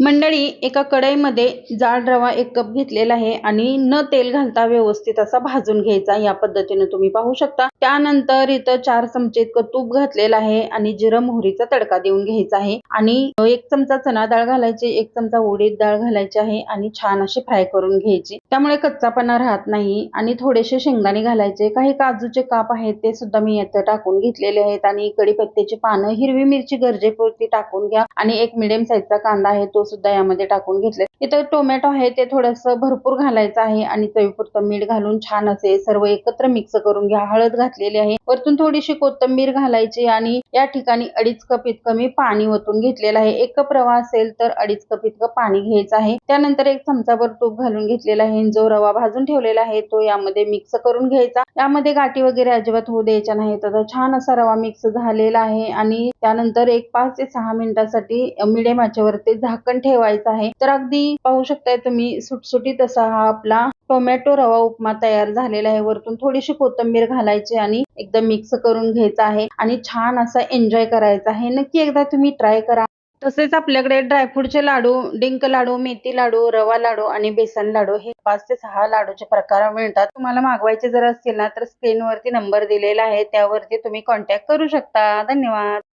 मंडळी, एका कढईमध्ये जाड रवा 1 कप घेतलेला आहे आणि न तेल घालता व्यवस्थित असा भाजून घ्यायचा. या पद्धतीने तुम्ही पाहू शकता. त्यानंतर इथं 4 चमचे इतकं तूप घातलेलं आहे आणि जिरं मोहरीचा तडका देऊन घ्यायचा आहे आणि 1 चमचा चणा डाळ घालायची, 1 चमचा उडीद डाळ घालायची आहे आणि छान अशी फ्राय करून घ्यायची. त्यामुळे कच्चापणा राहत नाही आणि थोडेसे शेंगदाणे घालायचे. काही काजूचे काप आहेत ते सुद्धा मी इथं टाकून घेतलेले आहेत आणि कढीपत्त्याची पानं, हिरवी मिरची गरजेपुरती टाकून घ्या आणि एक मीडियम साईजचा कांदा आहे तो सुद्धा यामध्ये टाकून घेतले. इथं टोमॅटो आहे ते थोडंसं भरपूर घालायचं आहे आणि चवीपुरतं मीठ घालून छान असे सर्व एकत्र मिक्स करून घ्या. हळद घातलेली आहे, वरतून थोडीशी कोथिंबीर घालायची आणि या ठिकाणी 2.5 कप इतकं मी पाणी ओतून घेतलेलं आहे. 1 कप रवा असेल तर 2.5 कप इतकं पाणी घ्यायचं आहे. त्यानंतर 1 चमचाभर तूप घालून घेतलेला आहे. जो रवा भाजून ठेवलेला आहे तो यामध्ये मिक्स करून घ्यायचा. यामध्ये गाठी वगैरे अजिबात होऊ द्यायच्या नाहीत. आता छान असा रवा मिक्स झालेला आहे आणि त्यानंतर एक 5 ते 6 मिनिटांसाठी मीडियम आचेवरती झाकण ठेवायचं आहे. तर अगदी पाहू शकताय तुम्ही सुटसुटीत असा हा आपला टोमॅटो रवा उपमा तयार झालेला आहे. वरतून थोडीशी कोथिंबीर घालायची आणि एकदम मिक्स करून घ्यायचा आहे आणि छान असा एन्जॉय करायचा आहे. नक्की एकदा तुम्ही ट्राय करा. तसेच आपल्याकडे ड्रायफ्रूटचे लाडू, डिंक लाडू, मेथी लाडू, रवा लाडू आणि बेसन लाडू हे 5 ते 6 लाडूचे प्रकार मिळतात. तुम्हाला मागवायचे जर असतील ना तर स्क्रीनवरती नंबर दिलेला आहे त्यावरती तुम्ही कॉन्टॅक्ट करू शकता. धन्यवाद.